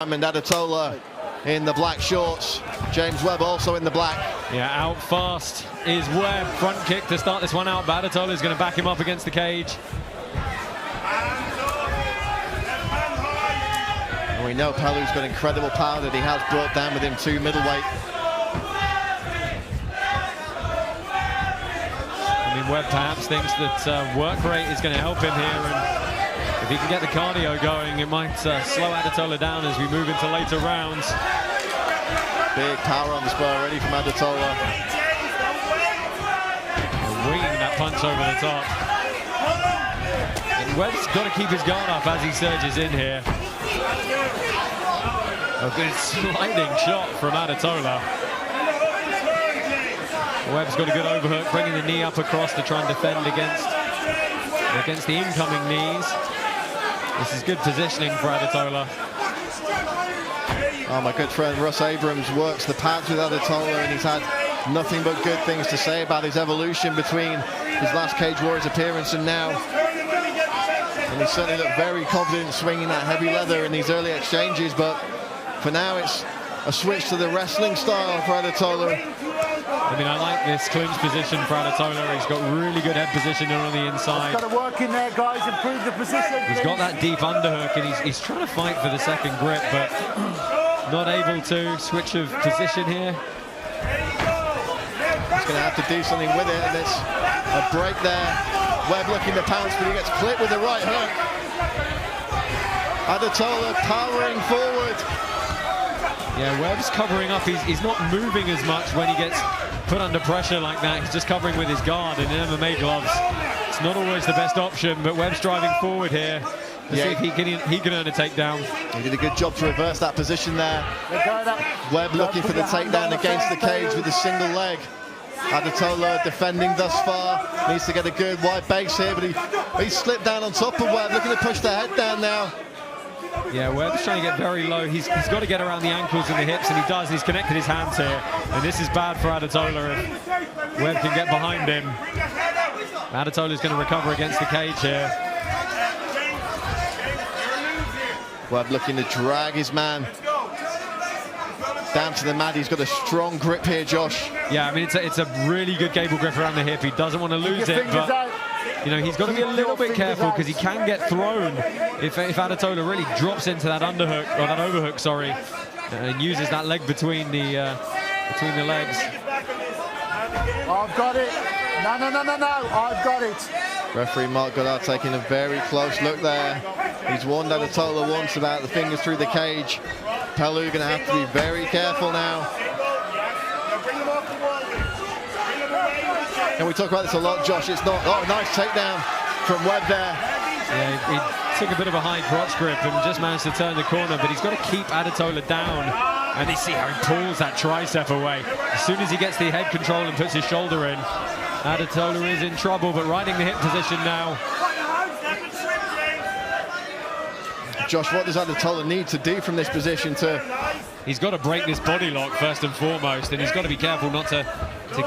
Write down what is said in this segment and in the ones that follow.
And Adetola in the black shorts. James Webb also in the black. Yeah, out fast is Webb. Front kick to start this one out, but Adetola is going to back him up against the cage. And we know Pelu's got incredible power that he has brought down with him to middleweight. I mean, Webb perhaps thinks that work rate is going to help him here, and if he can get the cardio going, it might slow Adetola down as we move into later rounds. Big power on the spur already from Adetola. Winging that punch over the top. And Webb's got to keep his guard up as he surges in here. A good sliding shot from Adetola. Webb's got a good overhook, bringing the knee up across to try and defend against the incoming knees. This is good positioning for Adetola. Oh, my good friend Russ Abrams works the pads with Adetola, and he's had nothing but good things to say about his evolution between his last Cage Warriors appearance and now. And he certainly looked very confident swinging that heavy leather in these early exchanges, but for now it's a switch to the wrestling style for Adetola. I mean, I like this clinch position for Adetola. He's got really good head position on the inside. He's got to work in there, guys, improve the position. He's got that deep underhook, and he's trying to fight for the second grip, but not able to. Switch of position here. He's going to have to do something with it, and it's a break there. Webb looking to pounce, but he gets clipped with the right hook. Adetola powering forward. Yeah, Webb's covering up. He's not moving as much when he gets put under pressure like that. He's just covering with his guard, and in MMA gloves, it's not always the best option, but Webb's driving forward here to see if he can earn a takedown. He did a good job to reverse that position there. Webb looking for the takedown against the cage with a single leg. Adetola defending thus far. Needs to get a good wide base here, but he slipped down on top of Webb, looking to push the head down now. Yeah, Webb's trying to get very low. He's got to get around the ankles and the hips, and he does. He's connected his hands here, and this is bad for Adetola if Webb can get behind him. Adetola's going to recover against the cage here. Webb looking to drag his man down to the mat. He's got a strong grip here, Josh. Yeah, I mean, it's a really good cable grip around the hip. He doesn't want to lose it, but you know, he's got to be a little bit careful because he can get thrown if Adetola really drops into that underhook, or that overhook, sorry, and uses that leg between the legs. I've got it. No, I've got it. Referee Mark Goddard taking a very close look there. He's warned Adetola once about the fingers through the cage. Pelu going to have to be very careful now. And we talk about this a lot, Josh. It's not. Oh, nice takedown from Webb there. Yeah, he took a bit of a high crotch grip and just managed to turn the corner, but he's got to keep Adetola down. And you see how he pulls that tricep away. As soon as he gets the head control and puts his shoulder in, Adetola is in trouble, but riding the hip position now. Josh, what does Adetola need to do from this position to... He's got to break this body lock first and foremost, and he's got to be careful not to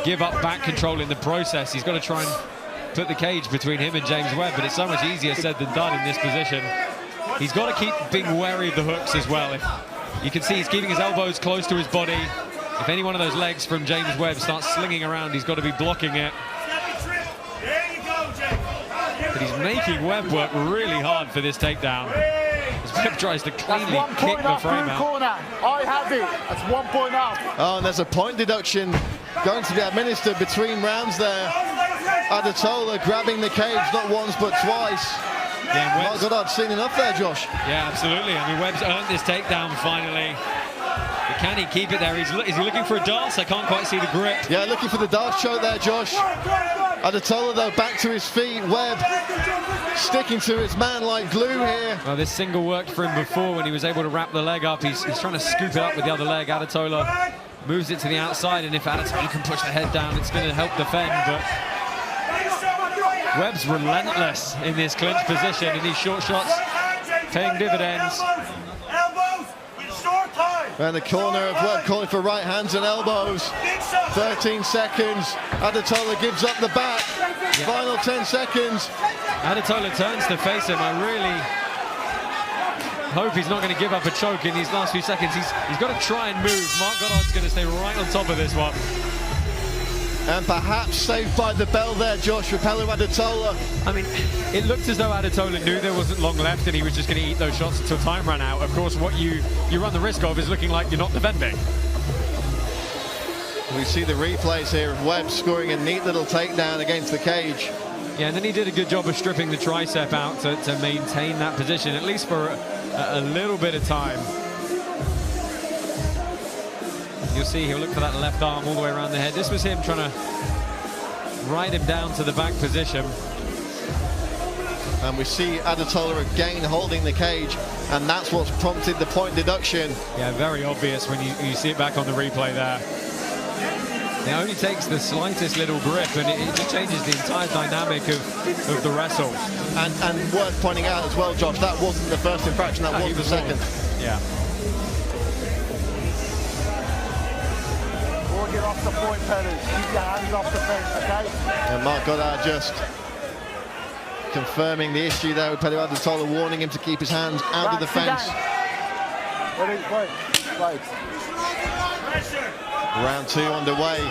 give up back control in the process. He's got to try and put the cage between him and James Webb, but it's so much easier said than done in this position. He's got to keep being wary of the hooks as well. If you can see he's keeping his elbows close to his body. If any one of those legs from James Webb starts slinging around, he's got to be blocking it. But he's making Webb work really hard for this takedown. As Webb tries to cleanly kick the frame out. I have it. That's 1 point up. Oh, and there's a point deduction going to be administered between rounds there. Adetola grabbing the cage not once but twice. Yeah, Mark Goddard's seen enough there, Josh. Yeah, absolutely. I mean, Webb's earned this takedown finally. But can he keep it there? Is he looking for a dance? I can't quite see the grip. Yeah, looking for the dance choke there, Josh. Adetola, though, back to his feet. Webb sticking to his man like glue here. Well, this single worked for him before when he was able to wrap the leg up. He's trying to scoop it up with the other leg. Adetola moves it to the outside, and if Adetola can push the head down, it's going to help defend. But Webb's relentless in this clinch position, and these short shots paying dividends. Around the corner of Webb, calling for right hands and elbows. 13 seconds. Adetola gives up the back. Yeah. Final 10 seconds. Adetola turns to face him. I hope he's not going to give up a choke in these last few seconds. He's got to try and move. Mark Goddard's going to stay right on top of this one. And perhaps saved by the bell there, Josh, for Pelu Adetola. I mean, it looked as though Adetola knew there wasn't long left and he was just going to eat those shots until time ran out. Of course, what you run the risk of is looking like you're not defending. We see the replays here of Webb scoring a neat little takedown against the cage. Yeah, and then he did a good job of stripping the tricep out to maintain that position, at least for a little bit of time. You'll see he'll look for that left arm all the way around the head. This was him trying to ride him down to the back position. And we see Adetola again holding the cage, and that's what's prompted the point deduction. Yeah, very obvious when you see it back on the replay there. It only takes the slightest little grip and it just changes the entire dynamic of the wrestle. And worth pointing out as well, Josh, that wasn't the first infraction, that was the second. Yeah. Get off the point, Pelu. Keep your hands off the fence, okay? And Mark Goddard just confirming the issue there with Pelu Adetola, warning him to keep his hands out of the fence. Wait. Round 2 underway.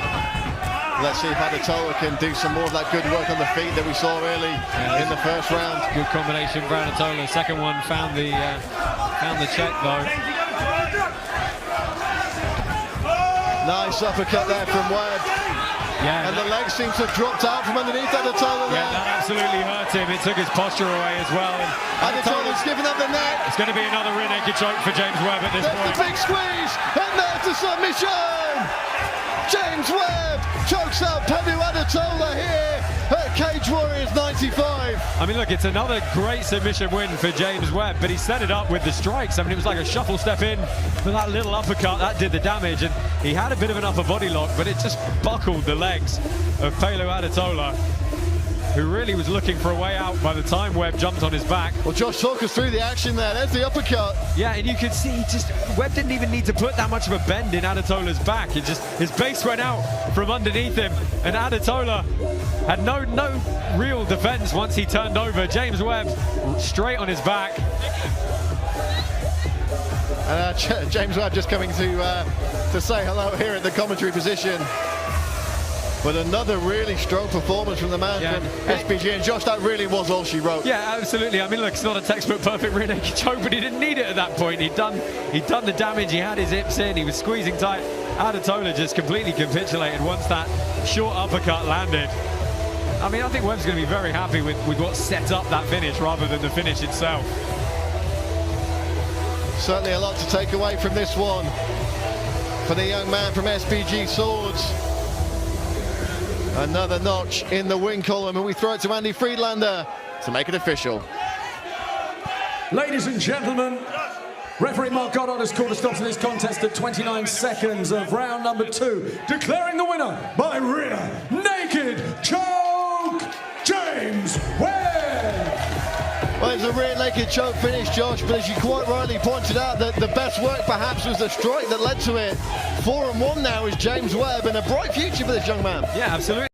Let's see if Adetola can do some more of that good work on the feet that we saw early in the first round. Good combination for Adetola. Second one found the check though. Nice uppercut there from Webb. Yeah, and the legs seem to have dropped out from underneath Adetola there. Yeah, that absolutely hurt him. It took his posture away as well. Adetola's giving up the neck. It's going to be another rear naked choke for James Webb at this point. There's the big squeeze, and there's the submission. James Webb chokes out Pelu Adetola here at Cage Warriors 95. I mean, look, it's another great submission win for James Webb, but he set it up with the strikes. I mean, it was like a shuffle step in for that little uppercut. That did the damage, and he had a bit of an upper body lock, but it just buckled the legs of Pelu Adetola, who really was looking for a way out by the time Webb jumped on his back. Well, Josh, talk us through the action there. There's the uppercut. Yeah, and you could see Webb didn't even need to put that much of a bend in Adetola's back. It just, his base went out from underneath him, and Adetola had no real defense once he turned over. James Webb straight on his back. James Webb just coming to say hello here at the commentary position. But another really strong performance from the man from SBG. And Josh, that really was all she wrote. Yeah, absolutely. I mean, look, it's not a textbook perfect rear naked choke, but he didn't need it at that point. He'd done the damage. He had his hips in. He was squeezing tight. Adetola just completely capitulated once that short uppercut landed. I mean, I think Webb's going to be very happy with what set up that finish rather than the finish itself. Certainly a lot to take away from this one for the young man from SBG Swords. Another notch in the win column, and we throw it to Andy Friedlander to make it official. Ladies and gentlemen, referee Mark Goddard has called a stop to this contest at 29 seconds of round number 2, declaring the winner by rear naked choke, James Webb. Well, it was a rear naked choke finish, Josh, but as you quite rightly pointed out, that the best work perhaps was the strike that led to it. 4-1 now is James Webb, and a bright future for this young man. Yeah, absolutely.